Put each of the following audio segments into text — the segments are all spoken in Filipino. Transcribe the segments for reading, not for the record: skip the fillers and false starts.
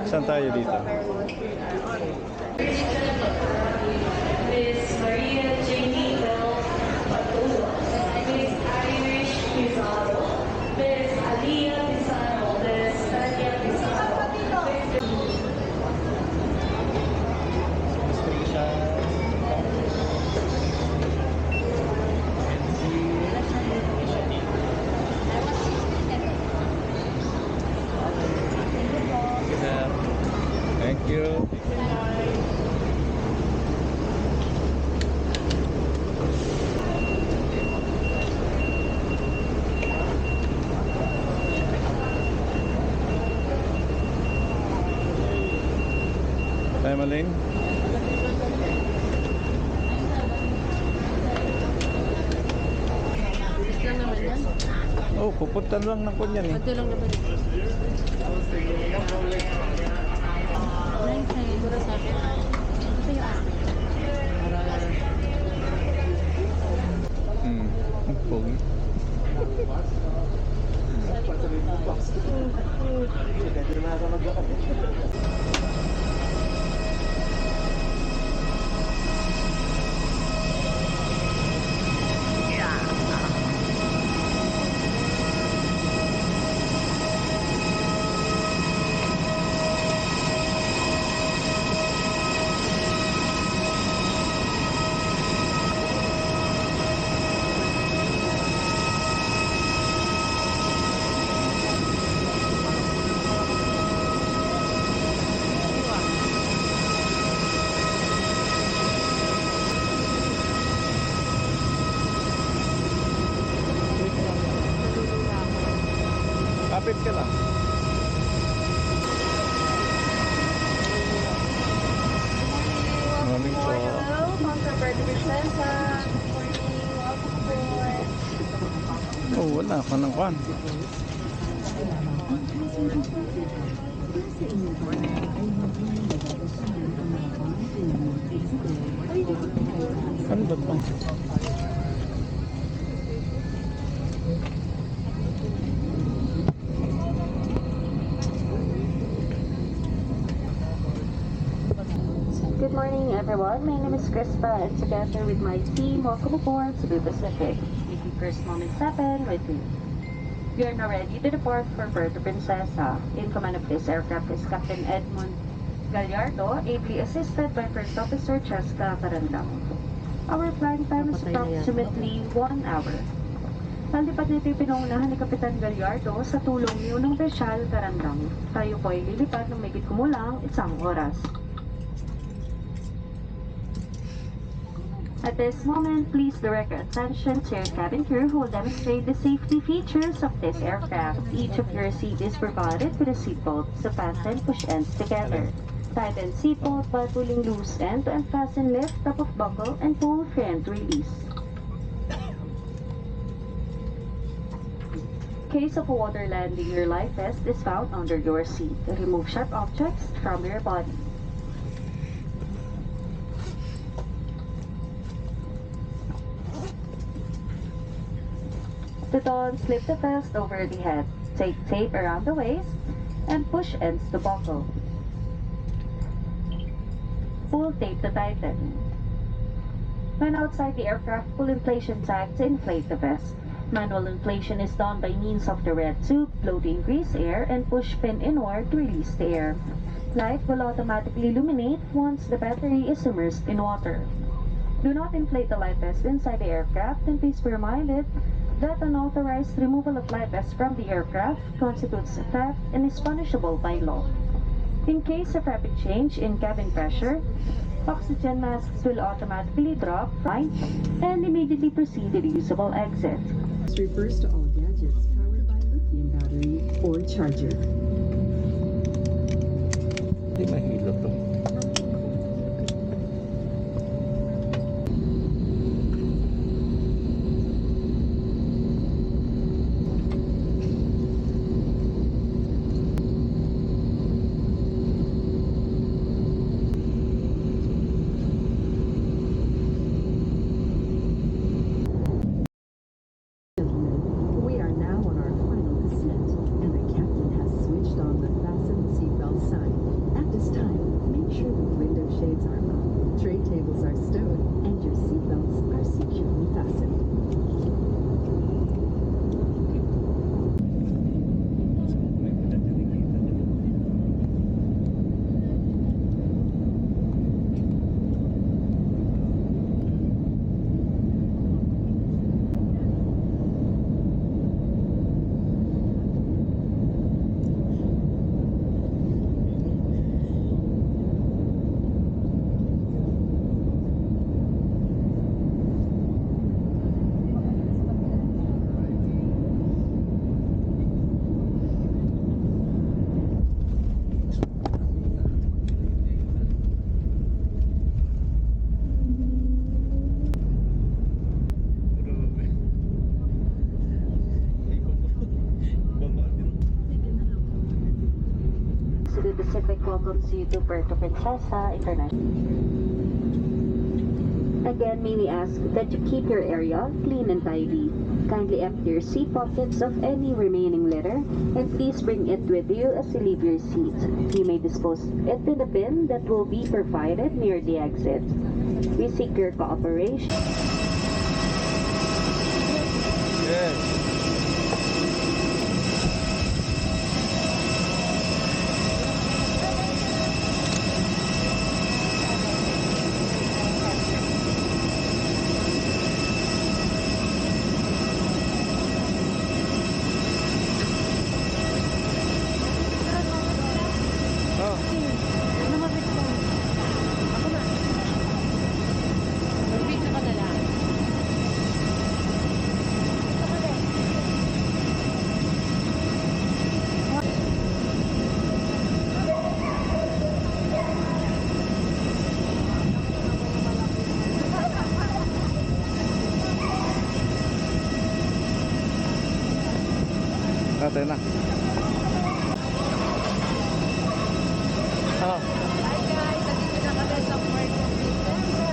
Saan tayo dito? Miss Maria Jamie Bell Patulo, Miss Irish Pizarro, Miss Alia Pizarro, Miss Tanya Pizarro, Thank you. Emmeline? Bilis lang naman yan. Oh, pupuntan lang ng kunyan eh. Ito lang naman. Siguro sa akin. Ito yung akin. Ang pogi. Kapit ka lang. Morning po. Hello, Contra Verde Vicenza. Oh, wala ka ng kwan. Ano ba ito? Good morning, everyone. My name is Crispa, and together with my team, welcome aboard Cebu Pacific. Making first moments happen with me. We are now ready to depart for Puerto Princesa. In command of this aircraft is Captain Edmund Gallardo, ably assisted by First Officer Cheska Carandang. Our flying time is approximately 1 hour. Nalipad nito yung pinungunahan ni Kapitan Gallardo sa tulong niyo ng Bechal Carandang. Tayo po ay lilipad ng megit kumulang 1 oras. At this moment, please direct your attention to your cabin crew who will demonstrate the safety features of this aircraft. Each of your seat is provided with a seatbelt to fasten push ends together. Tighten seatbelt by pulling loose end to unfasten lift, top of buckle, and pull free end to release. In case of a water landing, your life vest is found under your seat. Remove sharp objects from your body. To don, slip the vest over the head. Take tape around the waist and push ends to buckle. Pull tape to tighten. When outside the aircraft, pull inflation tag to inflate the vest. Manual inflation is done by means of the red tube. Blow to increase air and push pin inward to release the air. Light will automatically illuminate once the battery is immersed in water. Do not inflate the life vest inside the aircraft, and please be reminded that unauthorized removal of life vests from the aircraft constitutes theft and is punishable by law. In case of rapid change in cabin pressure, oxygen masks will automatically drop and immediately proceed to the usable exit. This refers to all gadgets powered by lithium battery or charger. Hindi mahilo to. We are now on our final descent, and the captain has switched Pacific welcomes you to Puerto Princesa International. Again, may we ask that you keep your area clean and tidy. Kindly empty your seat pockets of any remaining litter and please bring it with you as you leave your seat. You may dispose it in the bin that will be provided near the exit. We seek your cooperation. Yes. Oh, Lumapit ko. Ako na. Mag-video ka na lang. natin na. Oh, Hi guys, nandito na kami sa Puerto Princesa.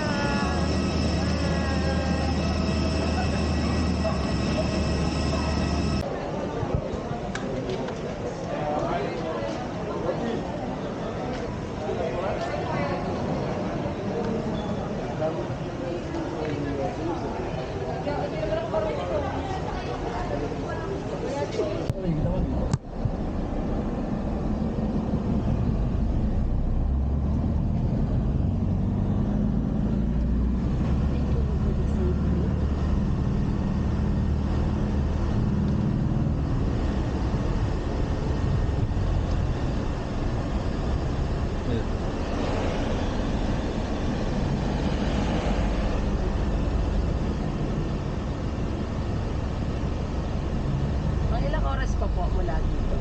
Mga ilang oras pa po mula dito?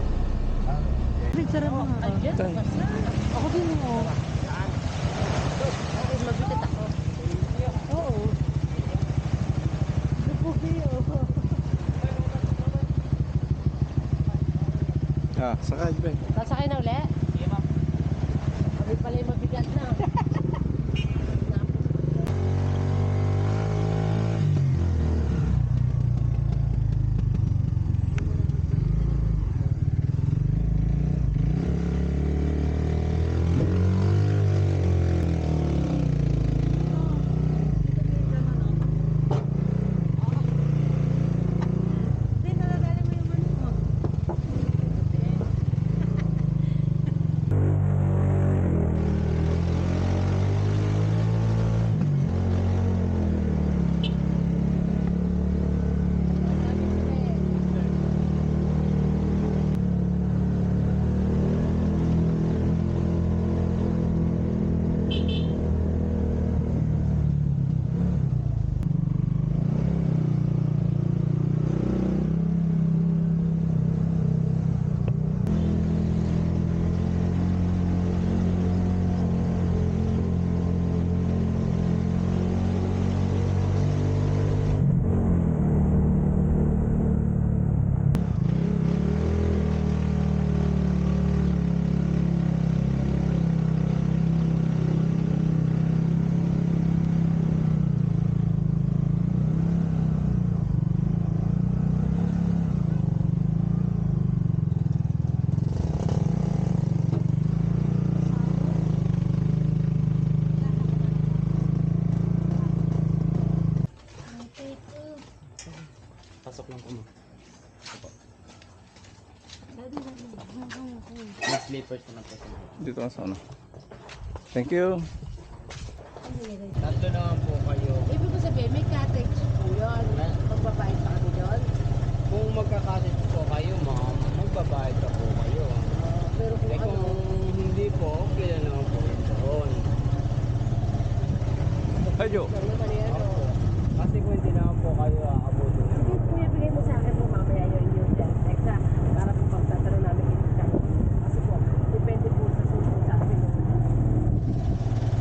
Picture mo nga. Andyan, Tay. basta. Ako din mo. Okay, mabigat ako. Oo. sakay ba? Sasakay na uli? Sige ma'am. Kami pala yung mabigat na. Pasok lang po mo. May slippers na lang po sa mga. Dito ka sa ano. Thank you. Tatlo naman po kayo. Ibig ko sabihin, may cottage po yun. Magbabayad pa kami doon. Kung magkakasit po kayo, ma'am, magbabayad pa po kayo. Pero kung Eh ano, kung hindi po, okay lang naman po yun doon. Hi, Joe. ano naman yan, Opo. Kasi kung hindi naman po kayo aabutin na. Hindi, pinibigay mo sa akin po mamaya yung text na para po pagtatanong namin yung chat. Kasi po, depende po sa susunod sa amin.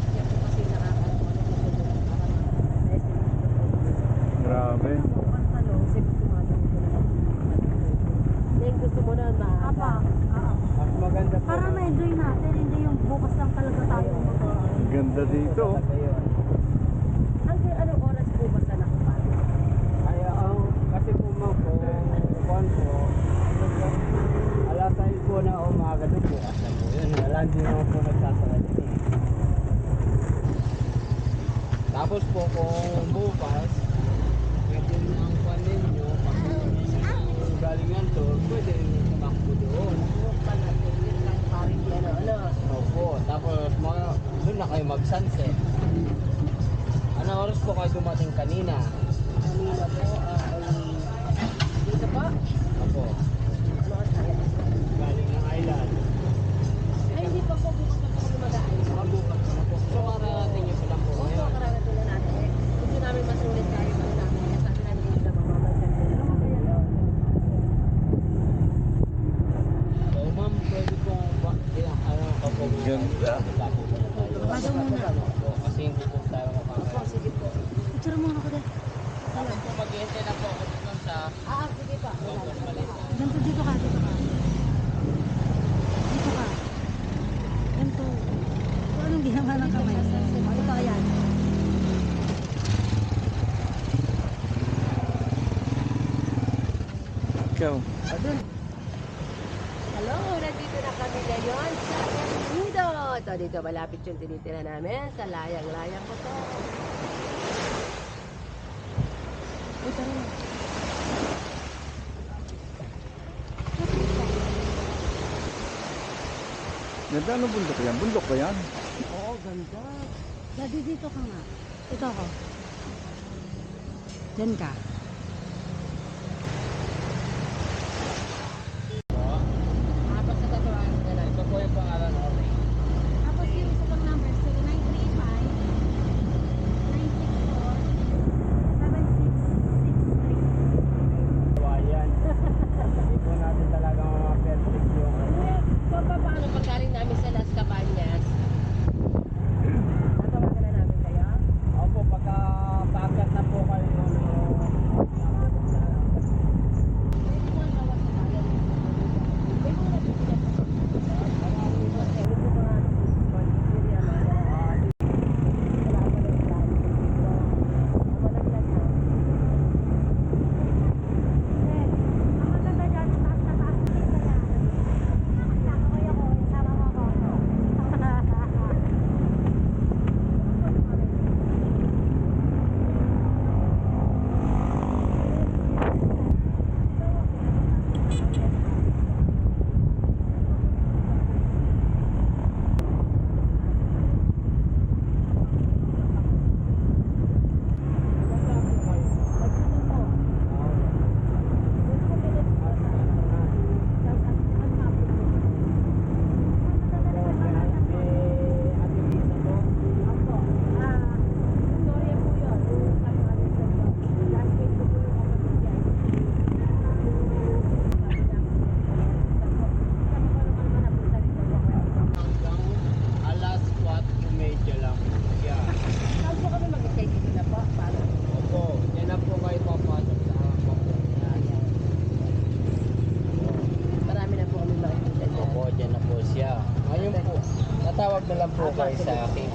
Kaya po kasi nakakano ano po susunod para ma-estimate ko po. Grabe. Ang tanong, kasi tumatanong ko na. Then gusto mo na maaba. Mas maganda po. Para na- may enjoy natin. Hindi yung bukas lang talaga tayo Ang ganda dito. Talaga yun. Anong oras po ba sa nakapal? Ay, kasi po ma'am po, kuwan po, alas 6 po na umaga doon po. Asa po yun. Wala, hindi naman po nagsasara din eh. Tapos po kung bukas, pwede na ang kuwan ninyo, kung galing yan to, pwede rin yung tumakbo doon. Opo, tapos doon na kayo mag-sunset. Anong oras po kayo dumating kanina? Kanina po, dito po? Opo, Ano oras tayo? galing ng island. Ay, hindi pa po. Bukas pa po kami mag-aalis. Bukas na po. So, kararating niyo pa lang po Opo, ngayon. kararating na natin. Gusto namin masulit tayo pa namin. Kaya sabi namin hindi na mamamalsan din. Ano ba yan? So, ma'am, pwede pong kapo muna Ganda. tayo. Kapo muna tayo. Kapo muna. Opo, kasi hindi po tayo Opo, makakaya. sige po. Picture muna ako din. Tapos po mag-iintay na po ako doon sa Sige pa. Bangkok Malaysia. Ganito dito ka, dito ka. Dito ka. Ganito. Anong ginawa ng kamay? Ito, ayan. Ikaw. Hello, nandito na kami ngayon sa El Nido. Ito, dito malapit yung tinitira namin sa layang-layang ko to. Ito rin. Ganda, ano bundok yan? Bundok ba yan? Oo, ganda. Daddy, dito ka nga. Ito ako. Diyan ka. Tapos sa tatuan na lang. Ito po yung pangalan ko. Tapos yung isa pang number, 0935-964-7663. Kawayan. Hindi po natin talaga perfect yung So, paano pag galing namin sa Las Cabañas? Tatawagan na namin kayo? Opo, pagka paakyat na po kayo alas 4:30 lang po siya. Saan po kami mag-stay dito na po? Paano? Opo, yan na po kayo papasok sa Bangkok. Marami na po kami makikita dyan. Opo, dyan na po siya. Ngayon po, natawag na lang po kayo sa akin.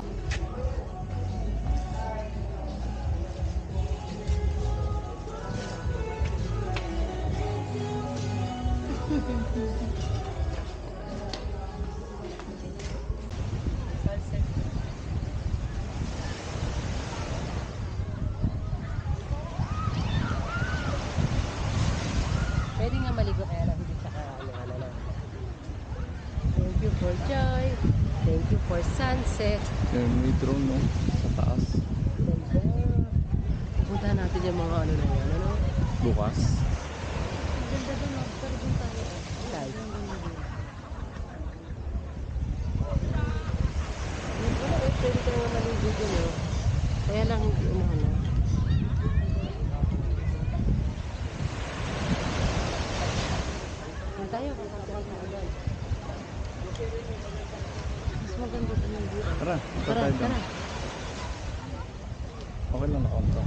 Pwede nga maligo kaya lang hindi sa ano na. Thank you for joy. Thank you for sunset. Yan, may drone, no? Sa taas. Ganda. Punta natin yung mga ano na yan. Ano? Bukas. Ganda doon, no? Pero doon tayo. Live. Pwede ka nga maligo dun, no? Kaya lang hindi umano. Kung tayo, kasama tayo doon. Mas maganda doon yung view. Tara, punta Tara, tayo doon. tara. Okay lang na konto.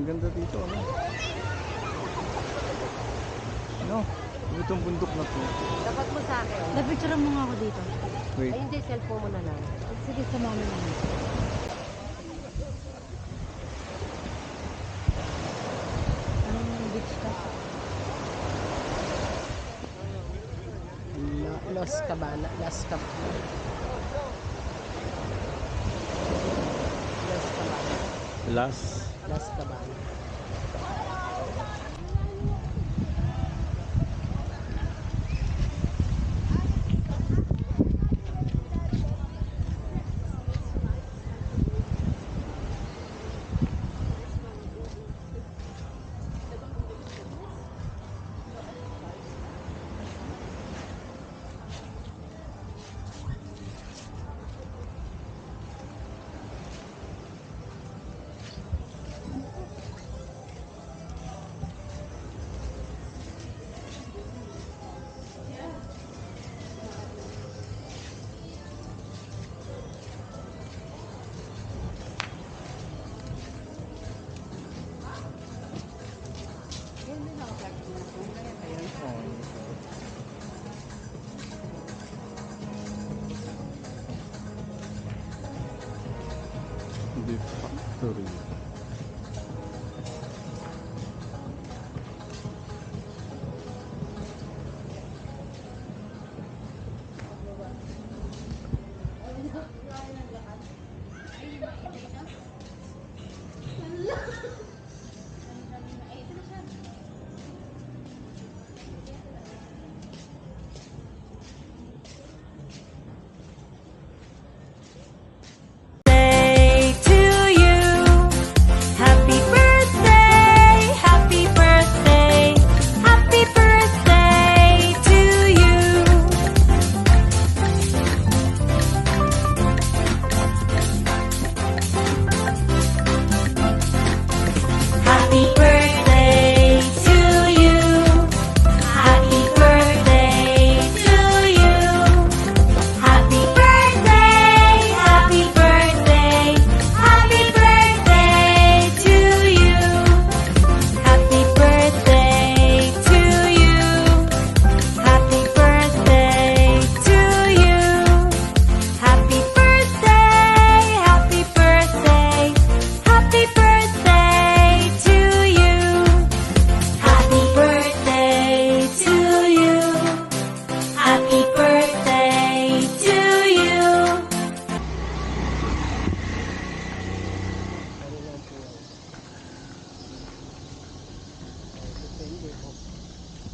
ganda dito, ano? Ano? Itong bundok na to. Dapat mo sa akin. Napicture mo nga ako dito. Wait. Ay, hindi, cellphone mo na lang. Sige, sa mami na. Anong beach ka? Los Cabana. Las Cabana. Las Cabana. Last. Las Cabana. Beef Factory.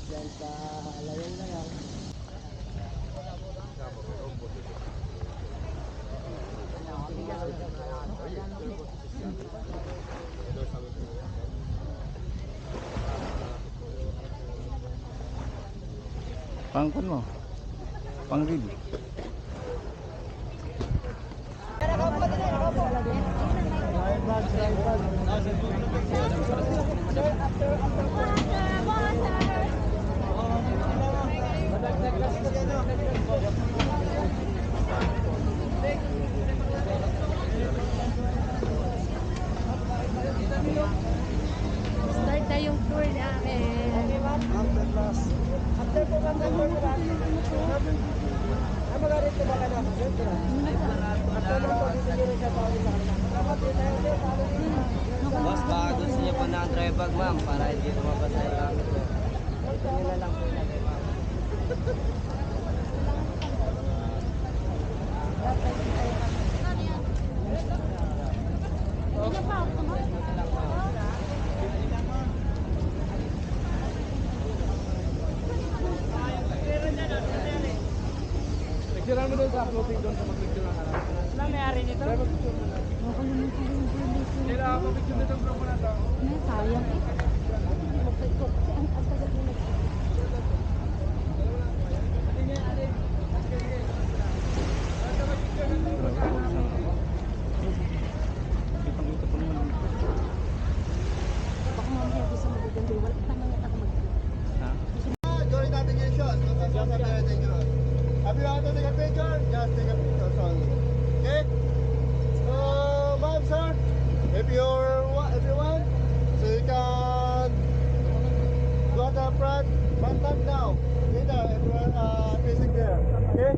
Yan sa layang-layang. Pangkon mo. Pang-read. Start na yung tour namin. After po kang gano'n po natin. Ay, magalit na ba ka na ako? After mo po, dito nyo rin sa tawin sa kanila. Dapat din tayo din, talo din. Boss, baka gusto niyo po ng dry bag, ma'am, para hindi lumabas yung gamit ko. Ito nyo na lang po ilagay, ma'am. Picturean mo doon sa floating doon sa mag-picture ng harap. Wala may-ari nito? Driver picture mo na. Kailangan ko picture nito grupo na to. Sayang eh. Kitang-kita pa naman. Baka mamaya gusto mo dito. Wala tama na ako Ha? Join natin yung shot. Have you want to take a picture? Just take a picture only. Okay? So, ma'am, sir, if you want, so stand now. Later, everyone facing there. Okay?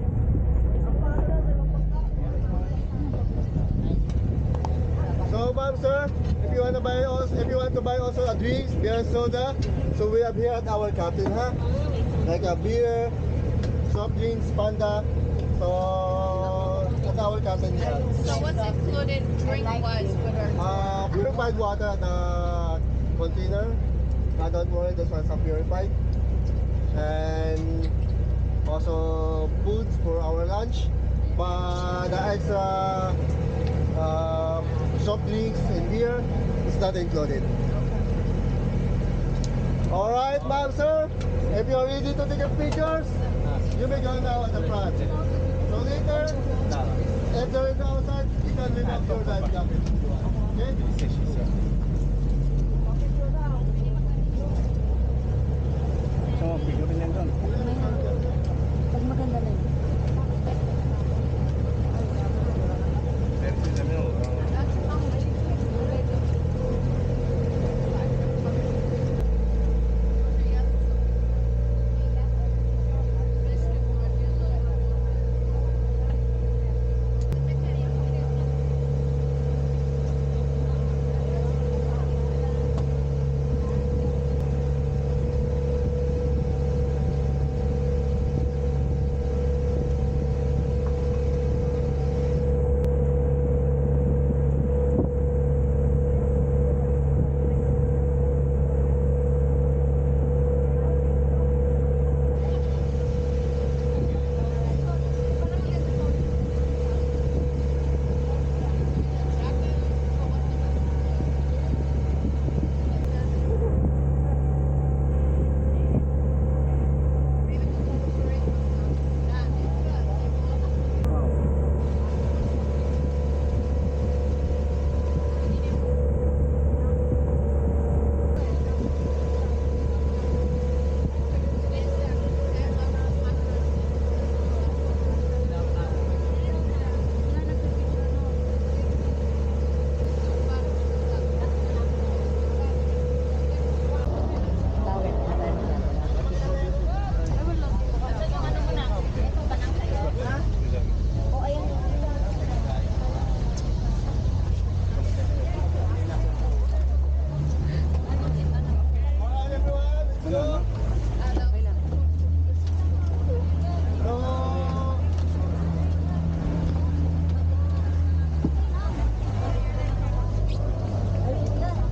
So, ma'am, sir, if you want to buy also a drinks, beer, soda, so we have here at our captain, huh? Like a beer, soft drinks, panda. So, at our captain here. So what's included drink-wise with our Purified water at the container. Don't worry, this one's are purified. And also foods for our lunch. But the extra soft drinks and beer is not included. Alright, ma'am, sir. If you're ready to take a pictures, you may go now at the front. So later, if there is outside, you can remove your life jacket. Okay? So, picture rin yan doon. Pag maganda na yun.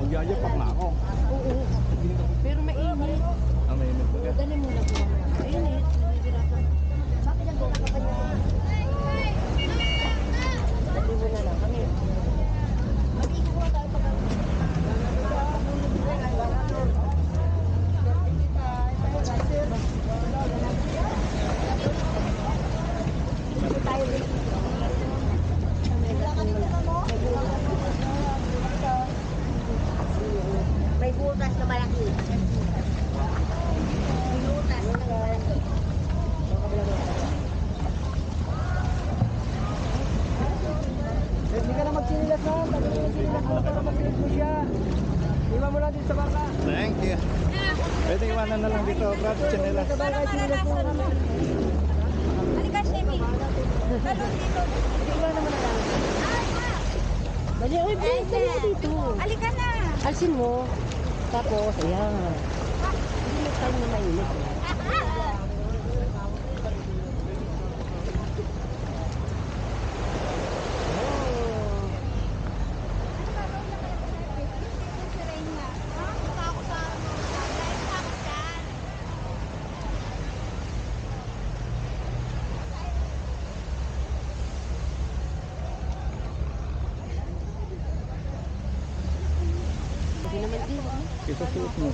Magyayapak na ako. Pero mainit. Mainit ba ka? Dali muna po. Mainit. Nahihirapan. Bakit yan doon ka pa niya? Dali muna lang kami. Mag-iikuha tayo pag may butas na malaki. May butas na malaki. Hindi ka na magsinilas na. Tagal mo magsinilas mo para masinig mo siya. Iwan mo lang din sa bangka. Thank you. Pwede iwanan na lang dito, Brad. Chinelas. Para maranasan mo. Halika, Shemi. Talon dito. Iwan naman na lang. Dali, uy, dali mo dito. Halika na. Alsin mo. Tapos, ayan. Hindi mo tayo na mainit. Hindi naman din. Isusuot mo.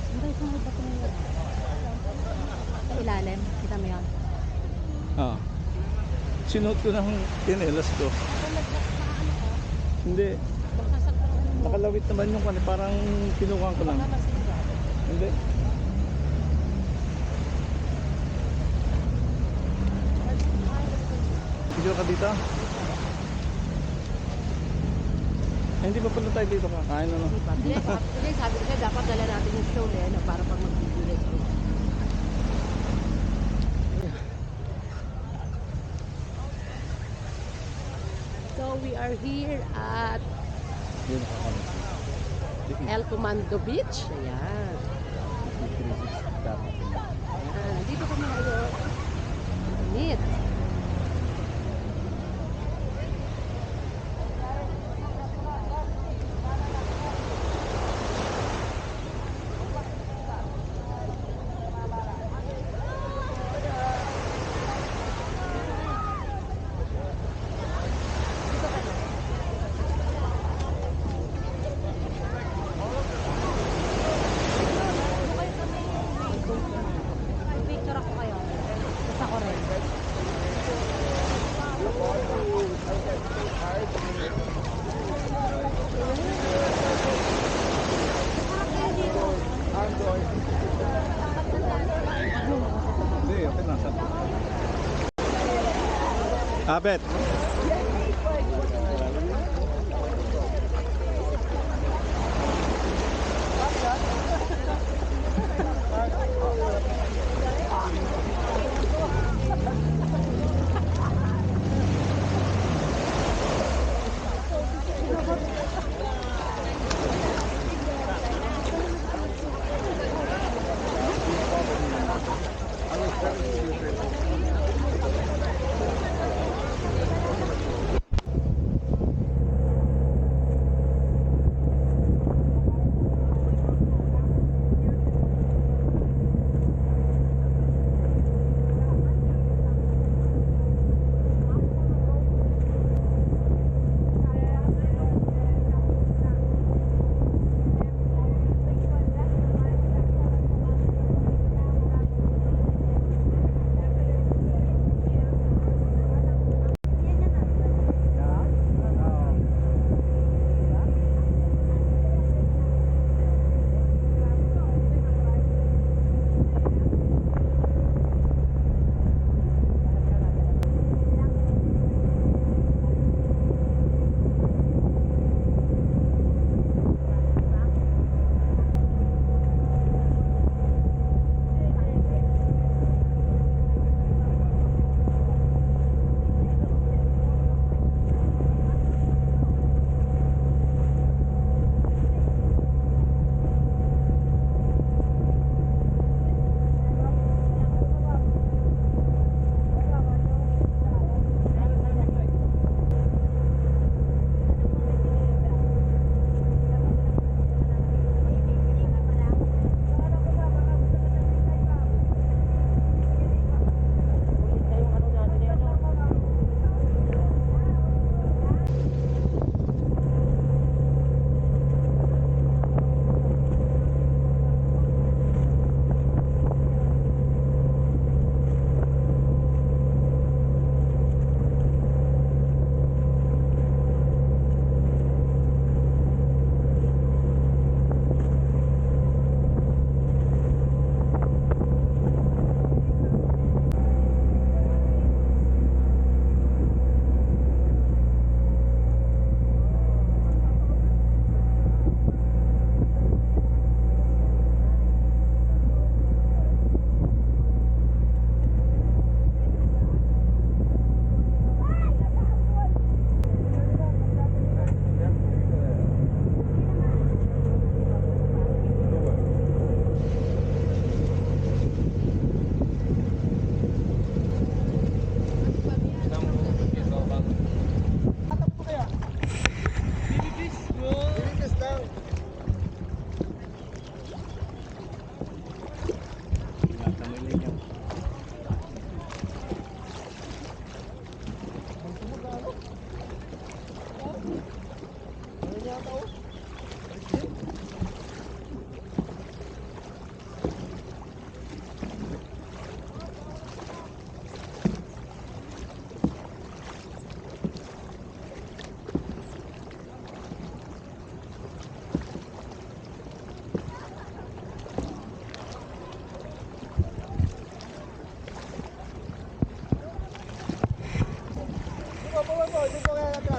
Hindi, saan mo ba ito? Sa ilalim. Kita mo yan. Ah. Sinuot ko ng tinelas ko. Hindi. Nakalawit naman yung kanya. Parang kinukuhan ko lang. Hindi. Video ka dito? Ay, hindi pa pala tayo dito kakain ano. Hindi, sabi ko siya, dapat dala natin yung show na para pag mag-video. So we are here at Yun nakakano. El Comando Beach. Ayan. Dapat. Ayan. Dito kami ngayon. Init. Picture ako kayo. Basta ko rin. Hindi, okay na. Abet.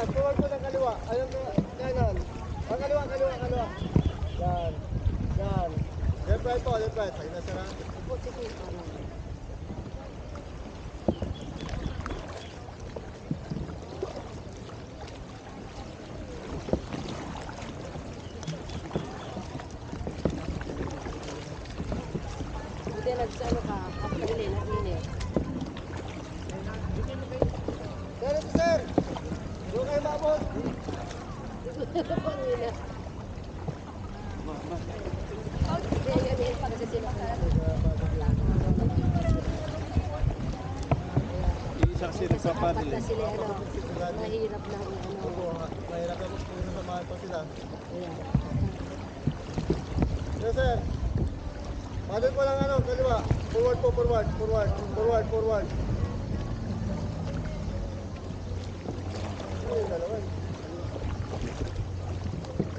Forward mo ng kaliwa. Ayun, kanan. Kaliwa, kaliwa, kaliwa. Yan. Yan. Left right po, left right. Sakit na sila. Hindi nagsano ka, kapatid, nag-init. Sir, ito sir. Doon kayo maabot. Pangina. Kaya yan pa kasi sila. Isa kasi nagpapadil Apat na eh. sila, ano, mahirap na ano. Mahirap na po kung samahan pa sila. Ayan. Yes sir. Padel po lang ano, kaliwa. Forward po, forward, forward, forward, forward. Ay, dalawa eh.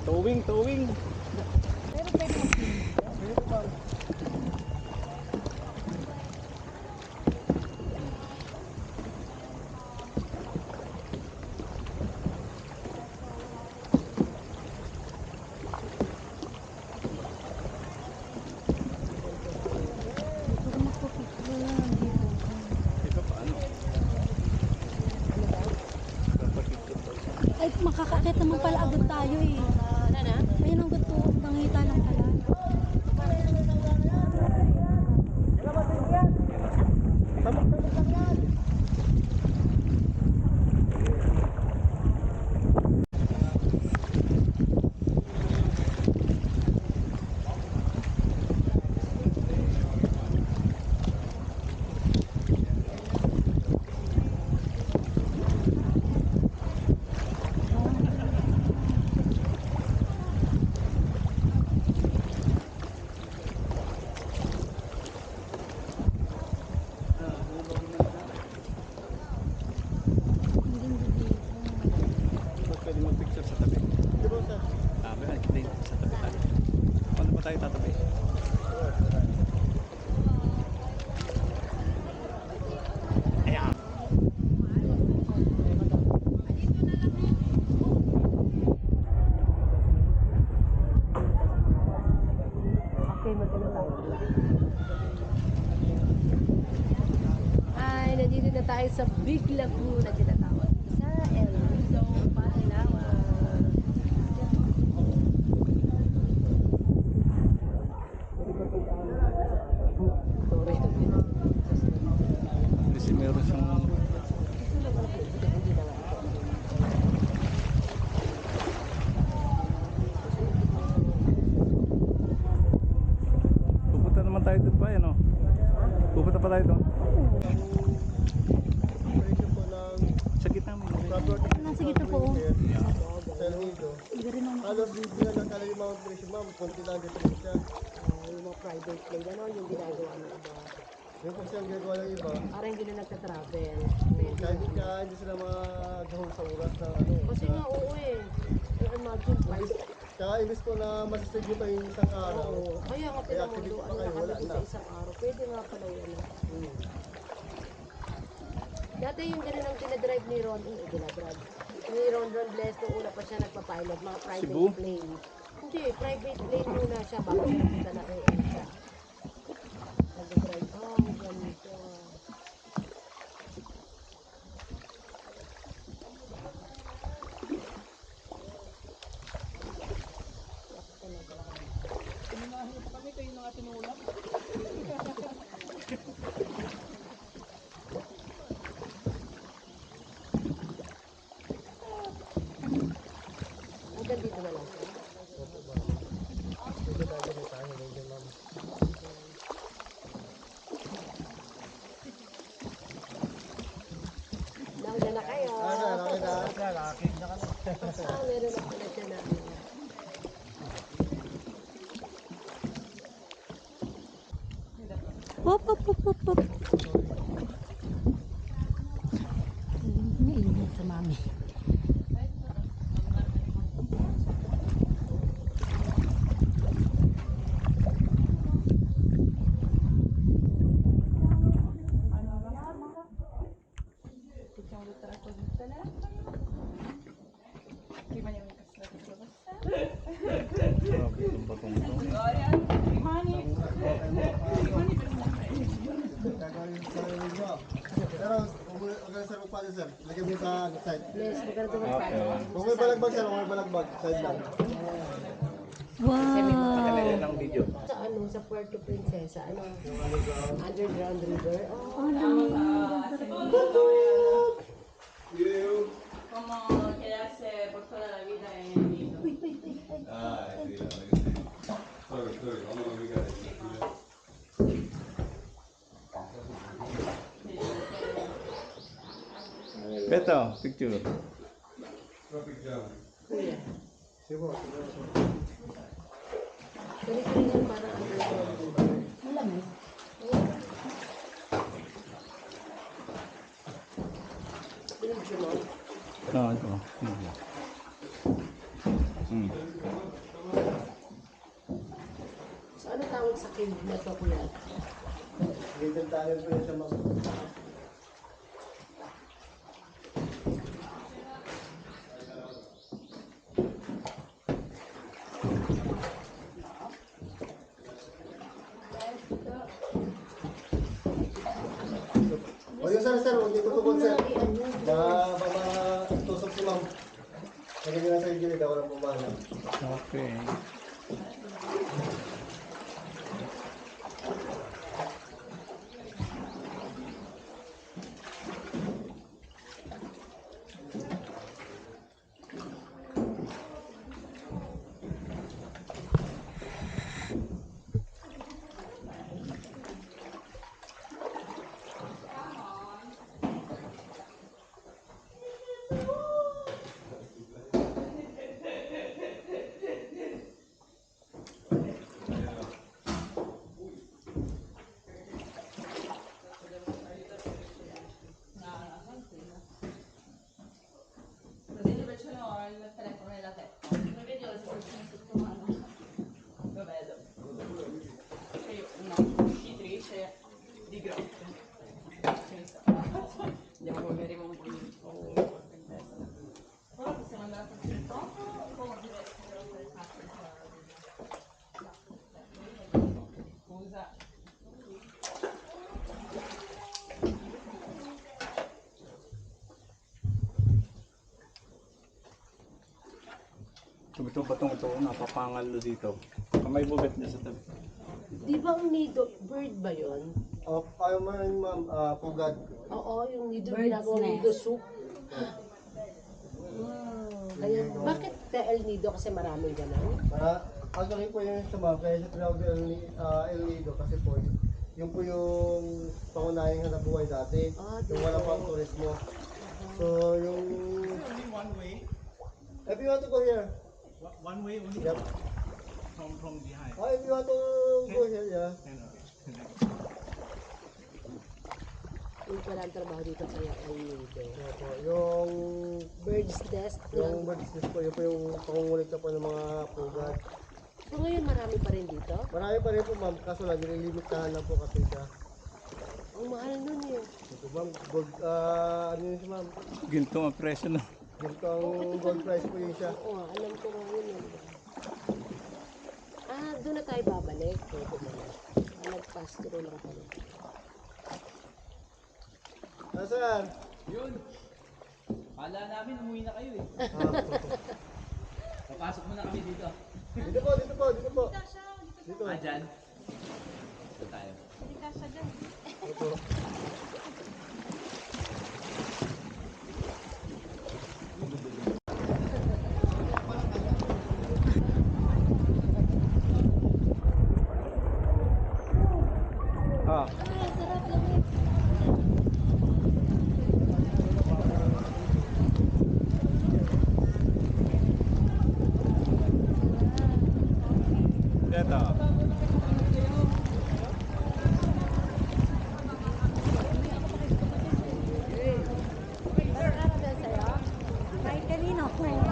Towing, towing. Sige po ma'am. Ito paano? Ay, makakakit naman pala agad tayo eh. Ayun ang gusto, nangita lang pala. Ba't pwede mag-picture sa tabi? Sige po sir. Sabi, ay, hindi. Sa tabi tayo. Paano ba tayo tatabi? Ayan. Okay, magkano tayo? Ay, nandito na tayo sa Big Lagoon na tinatawag sa El Nido, Palawan. Kasi meron siyang pupunta naman tayo doon pa yan o. Pupunta pa tayo doon. Operation po ng Sa gitna mo. property. Nasa gitna po. Sa El Nido. Hindi rin naman. Halos bibigyan na talaga yung mga operation ma'am. Kunti lang dito po siya. yung mga private plane, ano yung ginagawa ng iba. Yung po siya ang ginagawa ng iba. Para hindi na nagta-travel. Kaya hindi sila magahol sa oras na ano. Kasi nga, oo eh. Imagine, price. Kaya imbis po na masasig nyo pa yung isang araw. Oo. Kaya nga Kaya pinamundo, activity ano pa kayo, na wala kami na. sa isang araw. Pwede nga pala yun. Dati yung ganun ang dinadrive ni Ron, dinadrive. Ni Ron Bless, nung una pa siya nagpa-pilot, mga private Cebu? plane. Hindi, private plane muna siya bago siya napunta na AirAsia. Nag-drive, ganito. Hanggang dito na lang siya. Dito tayo na tayo. Medyo ma'am. Nandiyan na kayo. Okay na. Meron na pala siya na. Hop, hop, hop, hop, hop. Mainit sa mami. ka na sir, magpali sir. Lagyan mo sa side. Yes, maganda Okay. magpano. Kung may balagbag sir, kung may balagbag, side lang. Kanila ng video. Sa ano, sa Puerto Princesa, ano? Underground river. Oh, Como quedarse por toda la vida en el nido. Beto, picture. Kali-kali yan parang underground river. Bridge mo. Ito. Video. So, ano tawag sa cave na to, kuya? Hidden tunnel po yun siya ma'am. Huwag yung sir, huwag yung tutukod sir. Tusok si ma'am. Lagyan nyo na sa gilid, ako lang pumana. Okay. Così dove ce l'ho il telefono nella testa. Non vedo le situazioni sotto mano. Lo vedo. C'è io una uscitrice di grotte. Ce ne sta. Andiamo che arriva un po' di corpo in testa. Ora possiamo andare a farci il foto o deve essere interessante? Scusa. Ito batong ito, napapangal do dito. May bugat niya sa tabi. Di ba ang nido, bird ba yun? Ayaw mo rin ma'am, pugad. Oo, yung nido, ginagawa nido soup. Kaya, bakit El Nido? Kasi maraming ganun. Actually po yun siya ma'am, kaya siya tinawag El Nido kasi po, yun po yung pangunahing hanap buhay dati. Yung wala pang turismo. So yung... Only one way. If you want to go here. One way only. Yep. From behind. If you want to go here, yeah. Yung pala ang trabaho dito sa El Nido. Opo, yung Bird's nest lang. bird's nest po, yun po yung pangungulit na po ng mga pugad. So ngayon marami pa rin dito? Marami pa rin po ma'am, kaso lang nililimitahan lang po kasi siya. Ang mahal nun eh. Ito ma'am, gold, ano yun siya ma'am? Ginto ang presyo no. Ganito ang gold price po yun siya. Oo, alam ko nga yun eh. Doon na tayo babalik. Pwede mo na. Nag-pass through lang kami. Nasaan? Yun. Kala namin umuwi na kayo eh. Papasok muna kami dito. Dito po, dito po, dito po. Dito. Ah, dyan. Dito tayo. Opo.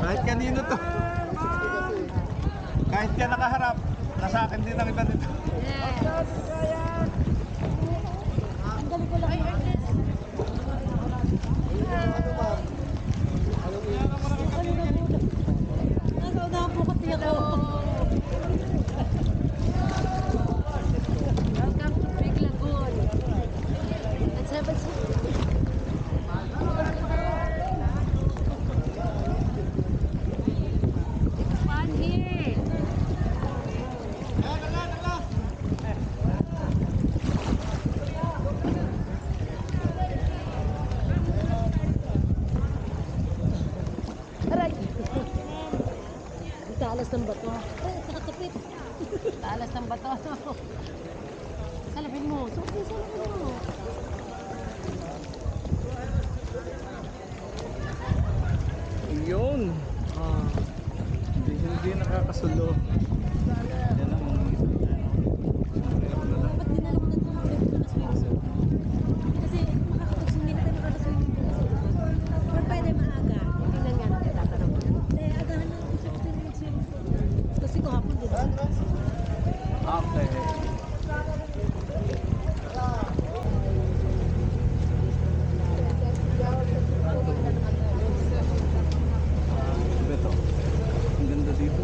Kahit kanino to. Kahit ka nakaharap, nasa akin din ang iba nito. Welcome to Big Lagoon. At 7:60. ng bato. Nakakapit. Talas ng bato. Salapin mo. Salapin mo. Yun. Hindi nakakasulo. Yan ang mga Ba't dinala mo na ito? Kasi makakapagsundi na tayo makakaswimming pool sa likod. Or pwede maaga. Tingnan nga natin tatanong. Agahan na gusto ko din mag-swimming pool. Kasi kahapon din. okay. Ito. Ang ganda dito.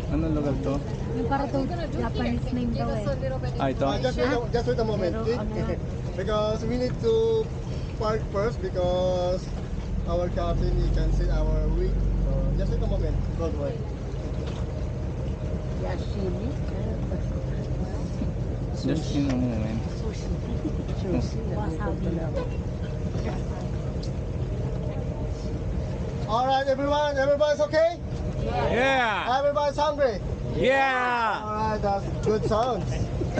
Anong lugar to? Yung para to Japanese name daw eh. Ah, ito. Just wait a moment, okay? Because we need to park first because our captain he can see our week. So just wait a moment. Don't worry. Yashimi. Just in a moment. Wasabi. All right, everybody's okay? Yeah! Everybody's hungry. Yeah! All right, that's good sounds.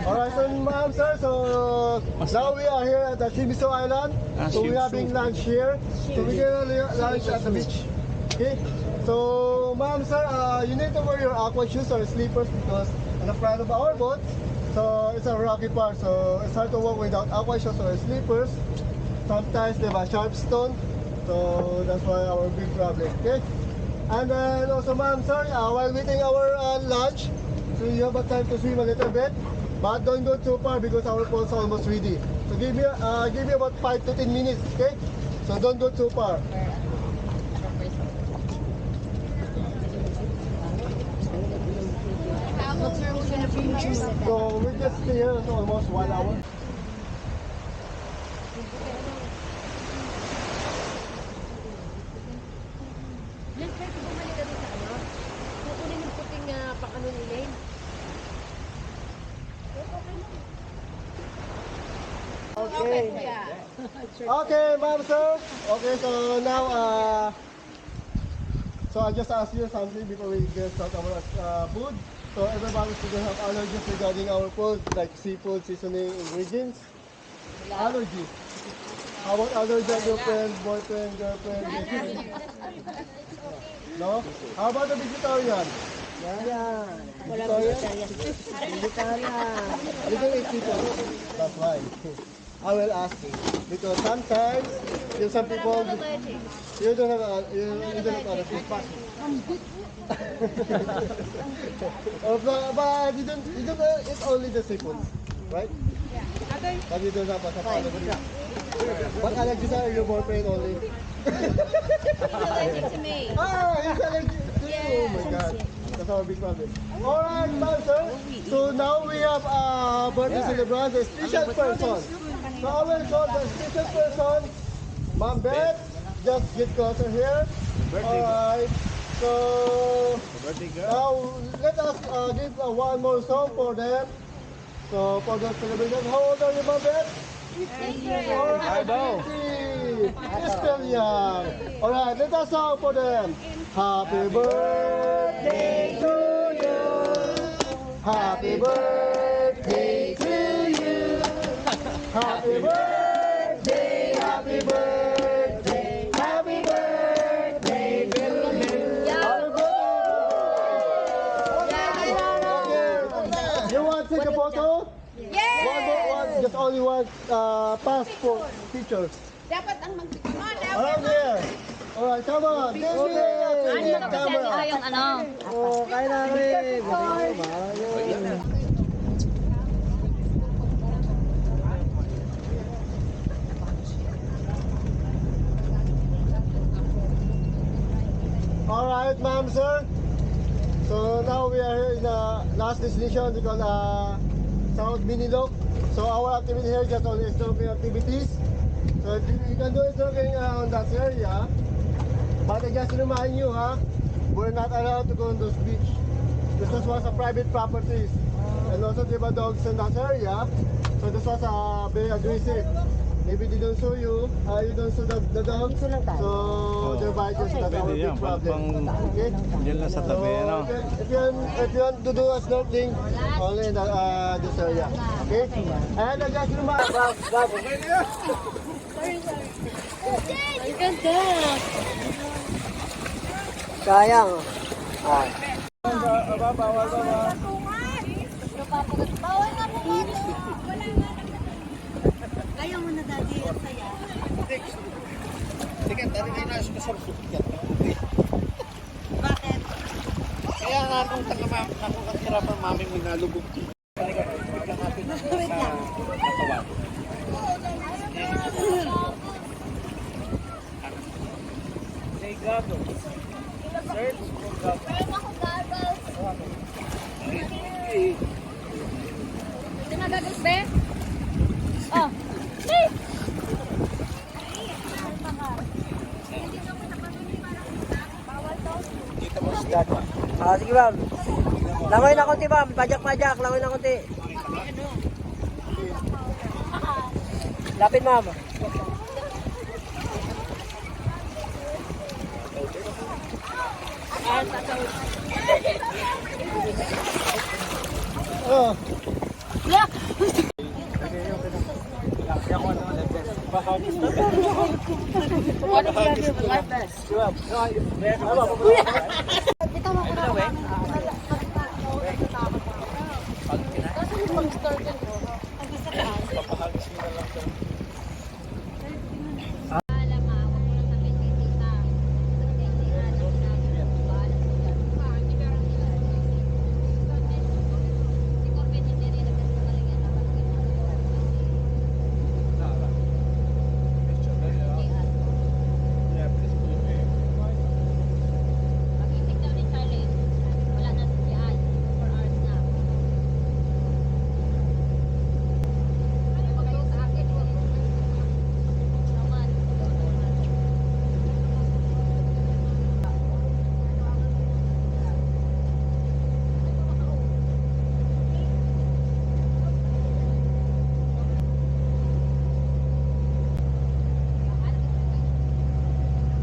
All right, so ma'am, sir, so now we are here at the Shimizu Island. So we're having lunch here. So we're gonna lunch at the beach. Okay. So ma'am, sir, you need to wear your aqua shoes or slippers because on the front of our boat, so it's a rocky part. So it's hard to walk without aqua shoes or slippers. Sometimes they have a sharp stone. So that's why our big problem. Okay. And then also, ma'am, sir, while waiting our lunch, so you have a time to swim a little bit, but don't go too far because our pool's almost ready. So give me about 5 to 10 minutes, okay? So don't go too far. So we just stay here for almost 1 hour. Let's try to bumalik ka doon sa ano. Kukunin yung puting pang-ano ni Elaine. Okay. Okay, ma'am, sir. Okay, so now, so I just ask you something before we get start our food. So everybody should have allergies regarding our food, like seafood, seasoning, ingredients. Allergies. How about allergy on your friend, boyfriend, girlfriend? No? How about the vegetarian? Yeah. Vegetarian? Vegetarian. You don't eat seafood. That's why. I will ask you. Because sometimes, if some people, you don't have allergies. But you don't eat only the seafood, right? But you don't have a allergy. What allergies are your boyfriend only? He's allergic to me. He's allergic to you. Oh my God. That's our big problem. Alright, ma'am, sir. So now we have a birthday celebrant, a special person. So I will call the special person, Ma'am Beth. Just get closer here. Alright. So now let us give one more song for them. So for the celebration, how old are you, Ma'am Beth? Alright, you're still young. Alright, let us song for them. Happy birthday to you. Happy birthday to you. Happy birthday, happy birthday, happy birthday to you. Okay. You want to take a photo? One, just only one passport picture. Dapat ang Around here. Alright, come on. Give me a camera. yung ano. Oh, kaya namin. Alright, ma'am, sir. So now we are here in the last destination because South Minilog. So our activity here is just only snorkeling activities. So you can do snorkeling on that area. But I just remind you, we're not allowed to go on those beach. This was a private properties. And also there were dogs in that area. So this was very aggressive. Maybe they don't show you, you don't show the dogs. So they're bites, that's our Pwede yan, big problem. Okay? Diyan lang sa tabi, ano? If you want to do a snorkeling, only in this area. Okay? And I just remind Ang ganda. Sayang. bawal. Bawal nga po ba? Wala nga. Kaya mo na dati yung saya. Tikat, tadi kayo nasa kasarap tikat. Bakit? Kaya nga nung nakakatirapan mami mo nalubog. Wait lang. Say gago. Search for gago. Meron ako goggles. Ito na goggles, be? Oh. Hey! Dito mo si Dad. Sige ma'am. Langoy na konti ma'am. Pajak. Langoy na konti. Lapit ma'am. Oh.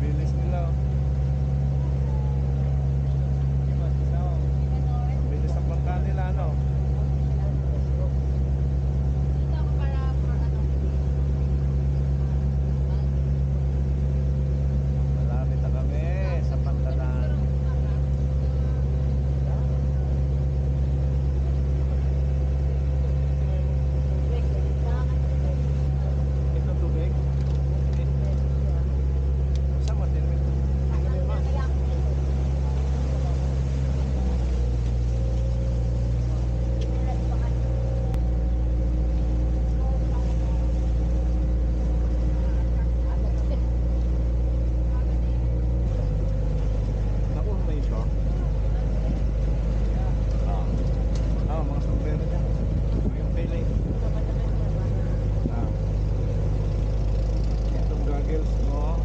Bilis nila. Bilis ang bangka nila, ano? Malapit na kami sa Pantalan. Ito tubig. Sama din. Ako, may short. Mga sombrero dyan. Yung pili. Itong goggles mo.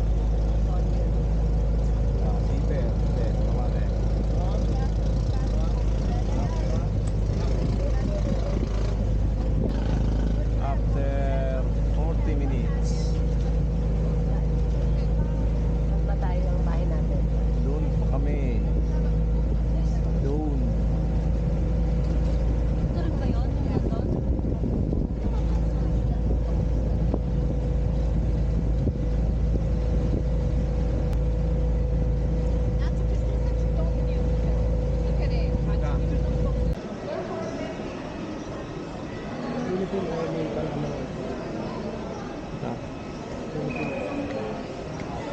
Zipper. Hindi, kamali. After 40 minutes, Saan ba tayo ang bahay natin? doon pa kami. Doon. Tulog ba yun?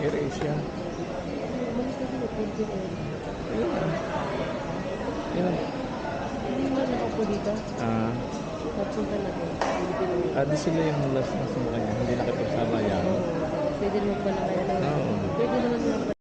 Air Asia. Yan. Hindi mo nakaupo dito. Nagpunta na doon. Di sila yung last na sumakanya. Hindi nakipagsama yan. Pwede mo pala kaya na. Oo. Pwede naman